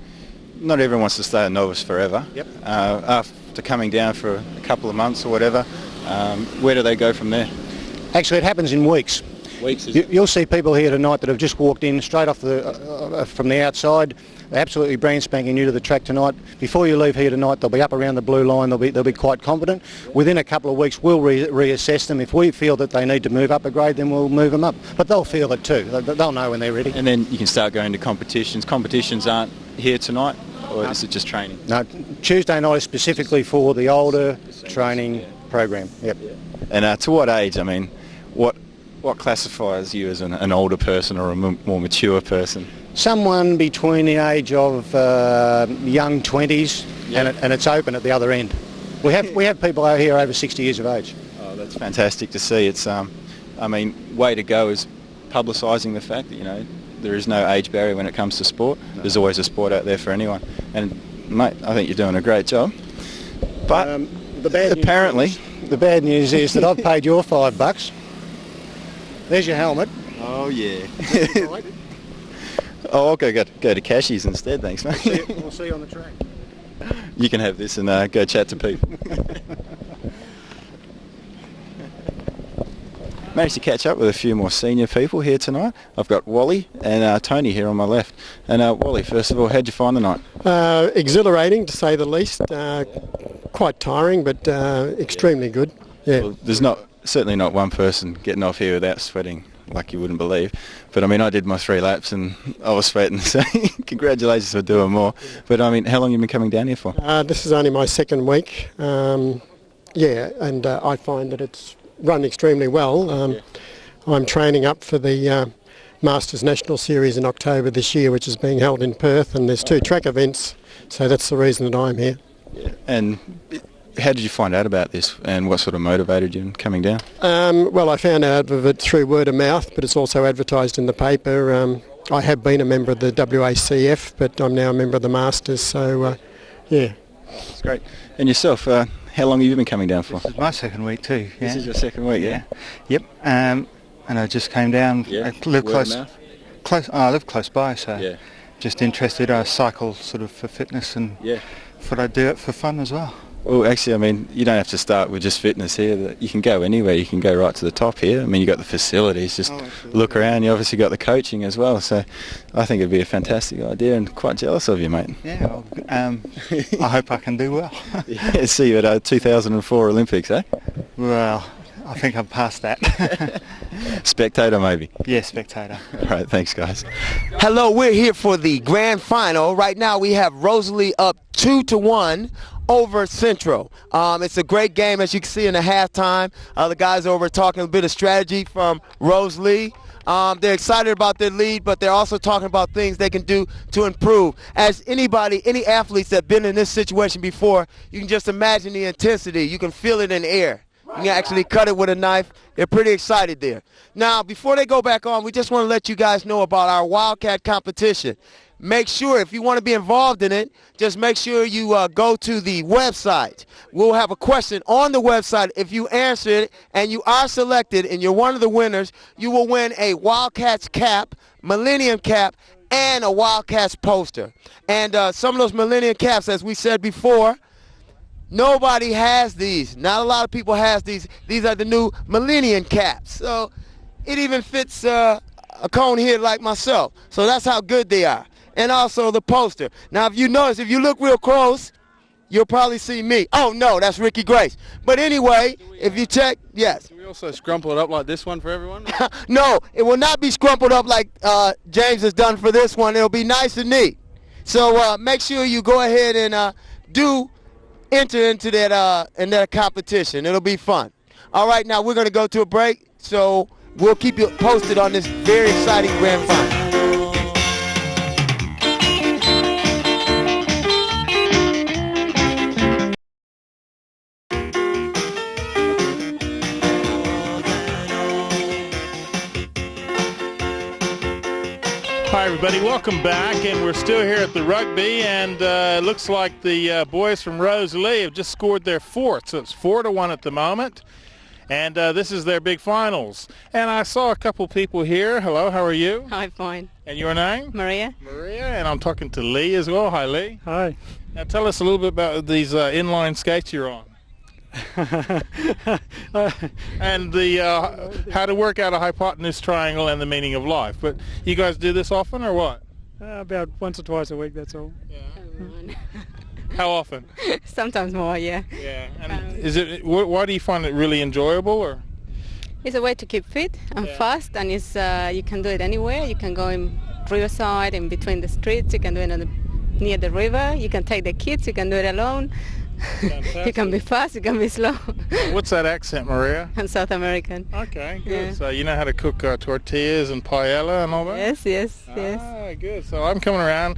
not everyone wants to stay a novice forever. Yep. After coming down for a couple of months or whatever, where do they go from there? Actually, it happens in weeks. You'll see people here tonight that have just walked in straight off from the outside. They're absolutely brand spanking new to the track tonight. Before you leave here tonight, they'll be up around the blue line. They'll be quite confident. Within a couple of weeks, we'll reassess them. If we feel that they need to move up a grade, then we'll move them up. But they'll feel it too. They'll know when they're ready. And then you can start going to competitions. Competitions aren't here tonight, or is it just training? No, Tuesday night is specifically for the older training program. Yep. And to what age? I mean, what classifies you as an older person or a more mature person? Someone between the age of young 20s, and it's open at the other end. We have people out here over 60 years of age. Oh, that's fantastic to see. It's way to go is publicising the fact that there is no age barrier when it comes to sport. No. There's always a sport out there for anyone. And mate, I think you're doing a great job. But the bad news is that I've paid your $5. There's your helmet. Oh yeah. Oh, I'll go to Cashies instead, thanks mate. We'll see you on the track. You can have this and go chat to people. Managed to catch up with a few more senior people here tonight. I've got Wally and Tony here on my left. And Wally, first of all, how'd you find the night? Exhilarating, to say the least. Quite tiring, but extremely good. Yeah. Well, there's certainly not one person getting off here without sweating like you wouldn't believe. But I mean, I did my 3 laps and I was sweating, so congratulations for doing more. But I mean, how long have you been coming down here for? This is only my 2nd week. And I find that it's run extremely well. I'm training up for the Masters National Series in October this year, which is being held in Perth, and there's 2 track events, so that's the reason that I'm here. Yeah. And how did you find out about this, and what sort of motivated you in coming down? Well, I found out of it through word of mouth, but it's also advertised in the paper. I have been a member of the WACF, but I'm now a member of the Masters, so yeah. That's great. And yourself, how long have you been coming down for? This is my 2nd week too. Yeah. This is your 2nd week, yeah? Yep. And I just came down. Yeah. I live I live close by, so just interested. I cycle sort of for fitness, and thought I'd do it for fun as well. Well, actually, I mean, you don't have to start with just fitness here. You can go anywhere. You can go right to the top here. I mean, you've got the facilities. Just look around. You obviously got the coaching as well. So I think it'd be a fantastic idea, and quite jealous of you, mate. Yeah, well, I hope I can do well. Yeah, see you at 2004 Olympics, eh? Well, I think I'm past that. Spectator, maybe? Yeah, spectator. All right, thanks, guys. Hello, we're here for the grand final. Right now we have Rosalie up 2-1 over Central. It's a great game, as you can see in the halftime. The guys over talking a bit of strategy from Rosalie. They're excited about their lead, but they're also talking about things they can do to improve. As any athletes that have been in this situation before, you can just imagine the intensity. You can feel it in the air. You can actually cut it with a knife. They're pretty excited there. Now, before they go back on, we just want to let you guys know about our Wildcat competition. Make sure, if you want to be involved in it, just make sure you go to the website. We'll have a question on the website. If you answer it and you are selected and you're one of the winners, you will win a Wildcats cap, Millennium cap, and a Wildcats poster. And some of those Millennium caps, as we said before, nobody has these. Not a lot of people has these. These are the new Millennium caps. So it even fits a cone head like myself. So that's how good they are. And also the poster. Now, if you notice, if you look real close, you'll probably see me. Oh, no, that's Ricky Grace. But anyway, if you check, yes. Can we also scrumple it up like this one for everyone? No, it will not be scrumpled up like James has done for this one. It'll be nice and neat. So make sure you go ahead and do enter into that competition. It'll be fun. All right, now we're going to go to a break. So we'll keep you posted on this very exciting grand final. Hi everybody, welcome back, and we're still here at the Rugby, and it looks like the boys from Rosalie have just scored their fourth, so it's 4-1 at the moment, and this is their big finals. And I saw a couple people here. Hello, how are you? Hi, fine. And your name? Maria. Maria, and I'm talking to Lee as well. Hi Lee. Hi. Now tell us a little bit about these inline skates you're on. And the how to work out a hypotenuse triangle and the meaning of life. But you guys do this often or what? About once or twice a week, that's all. Yeah. How often? Sometimes more, yeah. Yeah. And is it? Why do you find it really enjoyable, or? It's a way to keep fit and fast, and it's you can do it anywhere. You can go in riverside, in between the streets. You can do it near the river. You can take the kids. You can do it alone. You can be fast, you can be slow. What's that accent, Maria? I'm South American. Okay, good. Yeah. So you know how to cook tortillas and paella and all that? Yes. Good. So I'm coming around.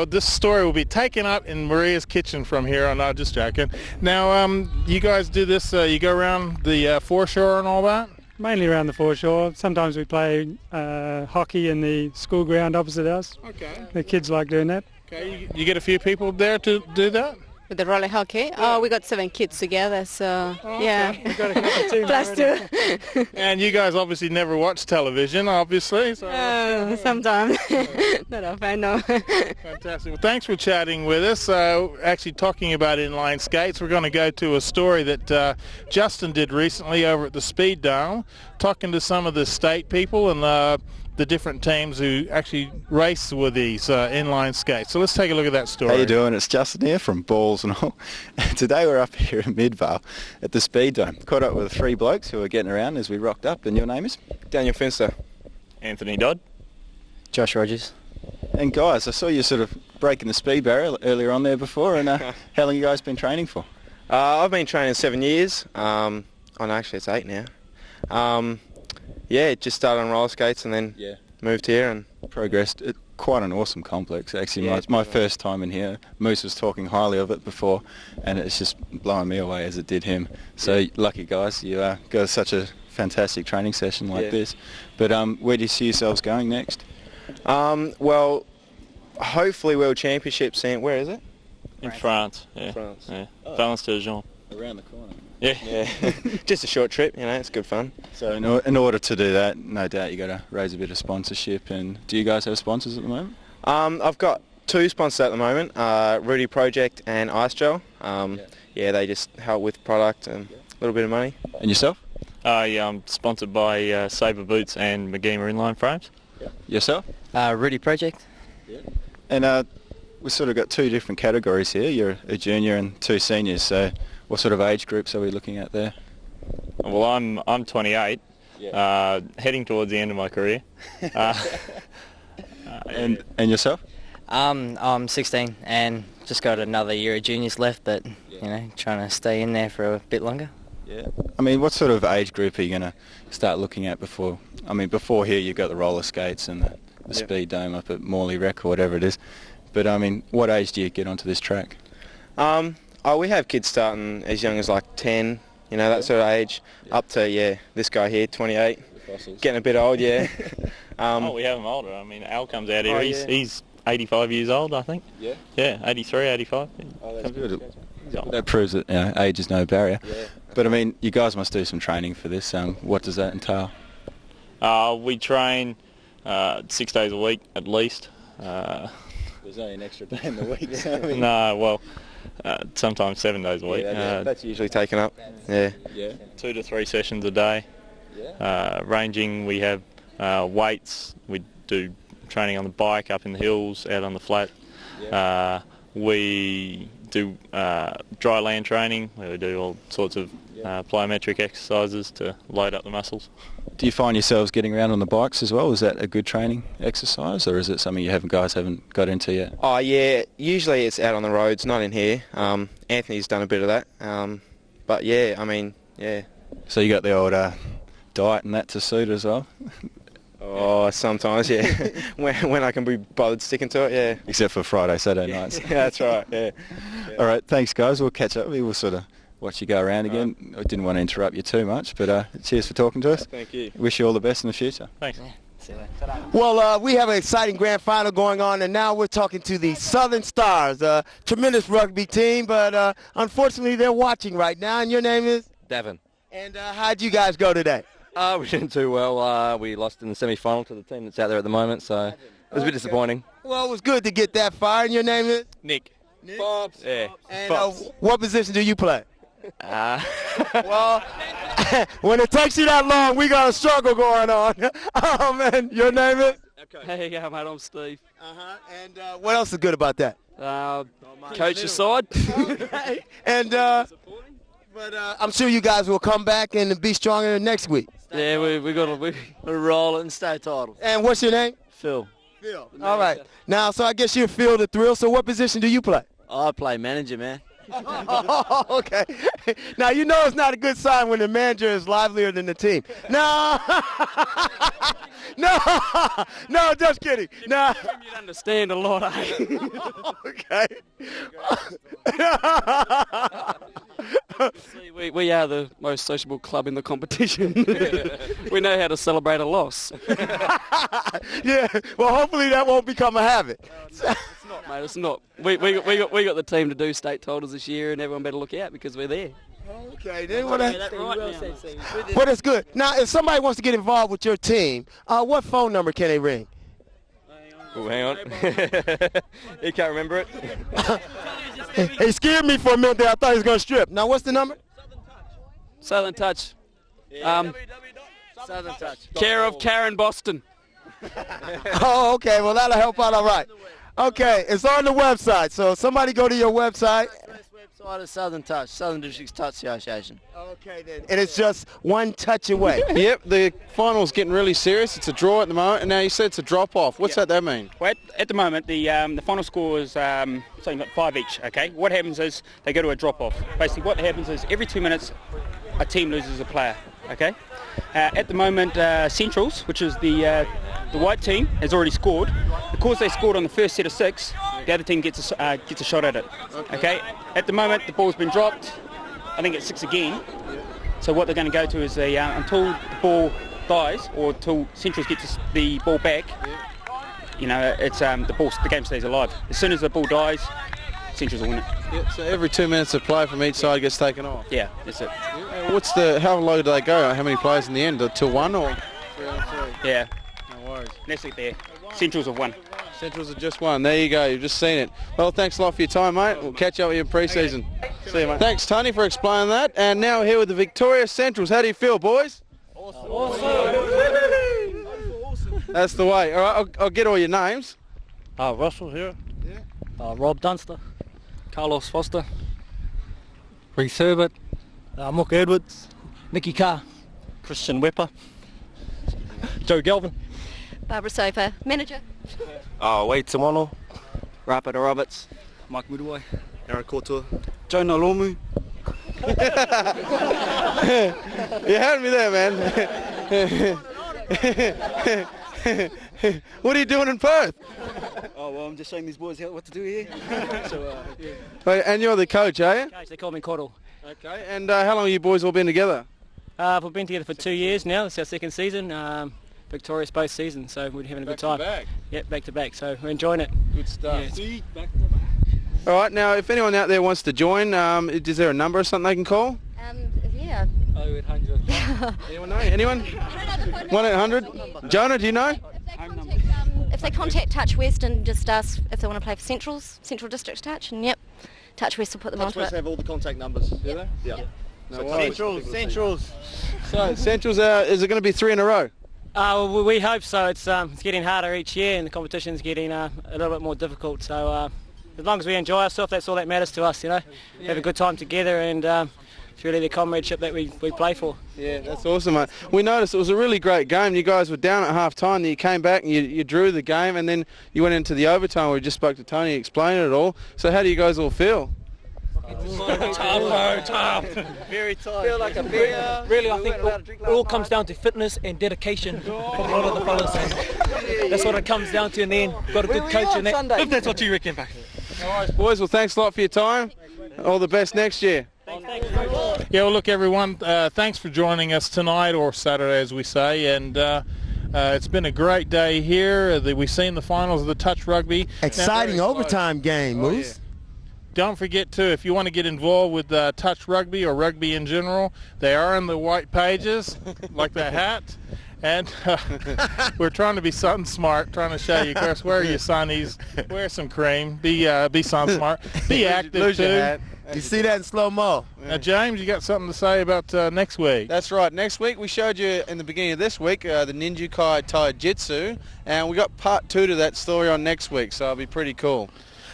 This story will be taken up in Maria's kitchen from here on. Not just joking. Now, you guys do this, you go around the foreshore and all that? Mainly around the foreshore. Sometimes we play hockey in the school ground opposite us. Okay. The kids like doing that. Okay, you get a few people there to do that? With the roller hockey? Yeah. Oh, we got 7 kids together, so yeah. We got a couple teams Plus 2. And you guys obviously never watch television, obviously. So. Sometimes. Not often, no. Fantastic. Well, thanks for chatting with us. Actually talking about inline skates, we're going to go to a story that Justin did recently over at the Speed Dome, talking to some of the state people and the different teams who actually race with these inline skates. So let's take a look at that story. How you doing? It's Justin here from Balls and All. Today we're up here in Midvale at the Speed Dome. Caught up with 3 blokes who were getting around as we rocked up. And your name is? Daniel Finster. Anthony Dodd. Josh Rogers. And guys, I saw you sort of breaking the speed barrier earlier on there before. And how long you guys been training for? I've been training 7 years. Oh no, actually it's 8 now. Just started on roller skates and then moved here and progressed. Quite an awesome complex, actually. My first time in here. Moose was talking highly of it before, and it's just blowing me away as it did him. So lucky guys, you got such a fantastic training session like this. But where do you see yourselves going next? Well, hopefully World Championships. Where is it? In France. Yeah. France. Yeah. Valence-Dijon. Around the corner. Yeah. Just a short trip, it's good fun. So in order to do that, no doubt you got to raise a bit of sponsorship. And do you guys have sponsors at the moment? I've got 2 sponsors at the moment, Rudy Project and Ice Gel. They just help with product and a little bit of money. And yourself? I'm sponsored by Sabre Boots and Magema Inline Frames. Yourself? Rudy Project. And we've sort of got 2 different categories here. You're a junior and 2 seniors. So what sort of age groups are we looking at there? Well, I'm 28, heading towards the end of my career. And yourself? I'm 16 and just got another year of juniors left, but trying to stay in there for a bit longer. Yeah. I mean, what sort of age group are you going to start looking at before? I mean, before here you've got the roller skates and the Speed Dome up at Morley Rec or whatever it is. But I mean, what age do you get onto this track? We have kids starting as young as like 10, that sort of age, up to, this guy here, 28, getting a bit old, we have them older. I mean, Al comes out here, he's 85 years old, I think. Yeah? Yeah, 83, 85. Oh, that's good. That proves that age is no barrier. Yeah. But I mean, you guys must do some training for this. What does that entail? We train 6 days a week at least. There's only an extra day in the week. So I mean, No, well, sometimes 7 days a week. That's usually taken up. Yeah. 2 to 3 sessions a day. Ranging, we have weights. We do training on the bike, up in the hills, out on the flat. We do dry land training, where we do all sorts of plyometric exercises to load up the muscles. do you find yourselves getting around on the bikes as well? Is that a good training exercise, or is it something you guys haven't got into yet? Oh yeah, usually it's out on the roads, not in here. Anthony's done a bit of that, but yeah, I mean, yeah. So you got the old diet and that to suit as well? Oh, sometimes, yeah. when I can be bothered sticking to it, yeah. Except for Friday, Saturday nights. Yeah, that's right, yeah. All right, thanks guys. We'll catch up. We'll sort of watch you go around again. I didn't want to interrupt you too much, but cheers for talking to us. Thank you. Wish you all the best in the future. Thanks. Well, we have an exciting grand final going on, and now we're talking to the Southern Stars, a tremendous rugby team, but unfortunately they're watching right now, and your name is? Devon. And how'd you guys go today? We didn't do well. We lost in the semi-final to the team that's out there at the moment, so it was a bit disappointing. Well, it was good to get that far, and your name is? Nick. Bobs. Yeah. And what position do you play? Well, when it takes you that long, we got a struggle going on. Oh, man, your name is? Hey, yeah, mate, I'm Steve. And what else is good about that? Coach aside. Okay. And but I'm sure you guys will come back and be stronger next week. Yeah, we got to roll it and stay title. And what's your name? Phil. Phil. All right. Now, so I guess you feel the thrill. So what position do you play? I play manager, man. Okay. Now, you know it's not a good sign when the manager is livelier than the team. No. No, just kidding. No. You'd understand a lot, eh? Okay. See, we are the most sociable club in the competition. We know how to celebrate a loss. Yeah, well, hopefully that won't become a habit. It's not, mate, it's not. We got the team to do state titles this year, and everyone better look out because we're there. Okay, then what it's good. Now, if somebody wants to get involved with your team, what phone number can they ring? Oh, hang on. You can't remember it? He scared me for a minute there. I thought he was going to strip. Now, what's the number? Southern Touch. Southern Touch. Care of Karen Boston. Oh, okay. Well, that'll help out all right. Okay, it's on the website. So somebody go to your website. Website is Southern Touch, Southern Districts Touch Association. Okay, then. And it's just one touch away. Yep, the final's getting really serious. It's a draw at the moment, and now you said it's a drop-off. What's that mean? Well, at the moment, the final score is something like 5 each, okay? What happens is they go to a drop-off. Basically, what happens is every 2 minutes, a team loses a player, okay? At the moment, Centrals, which is the white team, has already scored. Because they scored on the first set of 6, the other team gets a shot at it, okay? At the moment, the ball's been dropped. I think it's 6 again. So what they're going to go to is until the ball dies or until Centrals gets the ball back, you know, it's the game stays alive. As soon as the ball dies, Centrals will win it. Yep, so every 2 minutes a play from each side gets taken off. Yeah, that's it. How low do they go? How many players in the end? Till 1 or 3 on 3? Yeah. No worries. That's it there. Centrals have won. Centrals have just won. There you go. You've just seen it. Well, thanks a lot for your time, mate. We'll catch up with you in pre-season. See you, mate. Thanks, Tony, for explaining that. And now we're here with the Victoria Centrals. How do you feel, boys? Awesome. That's the way. All right, I'll get all your names. Russell here. Yeah. Rob Dunster. Carlos Foster. Reece Herbert. Mook Edwards. Nicky Carr. Christian Wepper. Joe Galvin. Barbara Sofa, manager. Wade Tamono. Rapid Roberts. Mike Muduwai. Aaron Kotua. Joe Nalomu. You had me there, man. What are you doing in Perth? Oh, well, I'm just showing these boys what to do here. And you're the coach, are you? Coach, they call me Coddle. Okay, and how long have you boys all been together? We've been together for 2 years now. It's our second season. Victorious both seasons, so we're having a good time. Back to back? Yep, back to back, so we're enjoying it. Good stuff. Yeah, back to back. All right, now if anyone out there wants to join, is there a number or something they can call? Yeah. 0800. Anyone know? Anyone? 1-800? Jonah, do you know? if they contact Touch West and just ask if they want to play for Central District Touch, and yep, Touch West will put them onto it. Touch West have all the contact numbers, do they? Yeah. No worries. Centrals. So Centrals, is it going to be 3 in a row? We hope so. It's getting harder each year, and the competition's getting a little bit more difficult. So as long as we enjoy ourselves, that's all that matters to us. Have a good time together, and it's really the comradeship that we play for. Yeah, that's awesome, mate. We noticed it was a really great game. You guys were down at half time, then you came back and you drew the game, and then you went into the overtime where we just spoke to Tony, explained it all. So how do you guys all feel? Tough. Very tight. Feel like a beer. Really, I think it all comes down to fitness and dedication from a lot of the fellas. And that's what it comes down to in the end. Got a good coach in that. If that's what you reckon, back. All right, boys. Well, thanks a lot for your time. All the best next year. Yeah, well, look, everyone, thanks for joining us tonight, or Saturday, as we say, and it's been a great day here. We've seen the finals of the Touch Rugby. Exciting overtime game, Moose. Yeah. Don't forget, too, if you want to get involved with Touch Rugby or rugby in general, they are in the white pages, like that hat. And we're trying to be something smart, trying to show you, of course, wear your sunnies, wear some cream, be sun smart, be active, too. You see that in slow-mo. Now, James, you got something to say about next week? That's right. Next week, we showed you in the beginning of this week the Ninjukai Taijutsu, and we got part 2 to that story on next week, so it'll be pretty cool.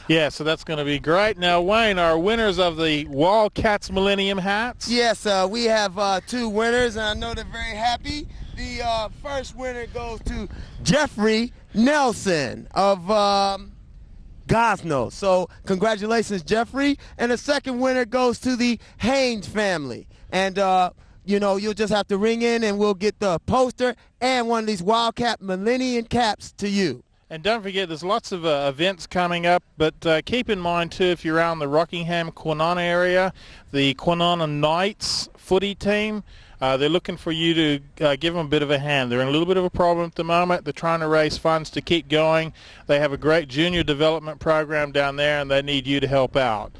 Yeah, so that's going to be great. Now, Wayne, our winners of the Wildcats Millennium hats. Yes, we have 2 winners, and I know they're very happy. The first winner goes to Jeffrey Nelson of Gosno. So congratulations, Jeffrey. And the second winner goes to the Haynes family. And, you'll just have to ring in, and we'll get the poster and one of these Wildcat Millennium caps to you. And don't forget, there's lots of events coming up, but keep in mind, too, if you're around the Rockingham-Kwinana area, the Kwinana Knights footy team, they're looking for you to give them a bit of a hand. They're in a little bit of a problem at the moment. They're trying to raise funds to keep going. They have a great junior development program down there, and they need you to help out.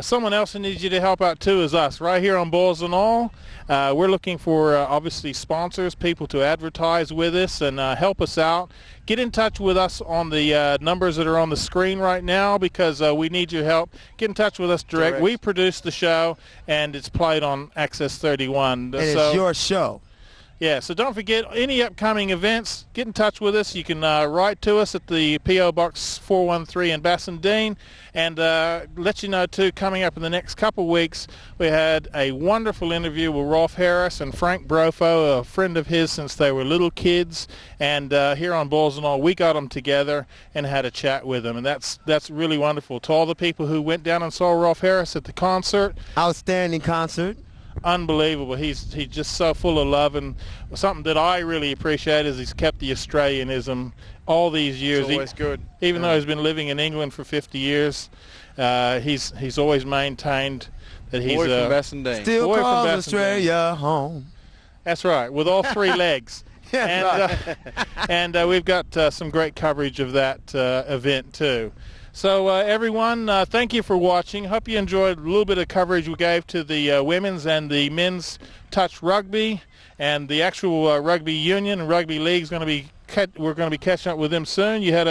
Someone else who needs you to help out, too, is us. Right here on Balls and All, we're looking for, obviously, sponsors, people to advertise with us and help us out. Get in touch with us on the numbers that are on the screen right now, because we need your help. Get in touch with us direct. We produce the show, and it's played on Access 31. And it's your show. Yeah, so don't forget, any upcoming events, get in touch with us. You can write to us at the P.O. Box 413 in Bassendean. And let you know, too, coming up in the next couple of weeks, we had a wonderful interview with Rolf Harris and Frank Brofo, a friend of his since they were little kids. And here on Balls and All, we got them together and had a chat with them. And that's really wonderful. To all the people who went down and saw Rolf Harris at the concert. Outstanding concert. Unbelievable. He's just so full of love, and something that I really appreciate is he's kept the Australianism all these years. It's always good. Even though he's been living in England for 50 years, he's always maintained that he's from Bassendean. Still calls Australia home. That's right, with all 3 legs. And we've got some great coverage of that event too. So everyone, thank you for watching. Hope you enjoyed a little bit of coverage we gave to the women's and the men's touch rugby, and the actual rugby union and rugby league is going to be. We're going to be catching up with them soon. You got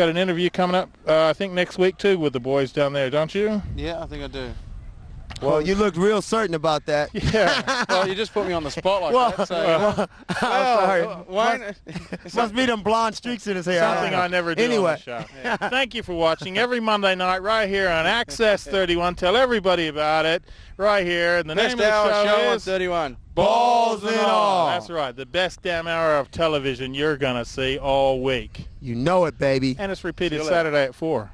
an interview coming up, I think next week too, with the boys down there, don't you? Yeah, I think I do. Well, you look real certain about that. Yeah. Well, you just put me on the spot like that. So, sorry. Wayne, must be them blonde streaks in his hair. Something I never do on the show. Yeah. Thank you for watching every Monday night right here on Access 31. Tell everybody about it right here. And the best name of the show is 31. Balls and All. That's right. The best damn hour of television you're going to see all week. You know it, baby. And it's repeated Saturday at 4.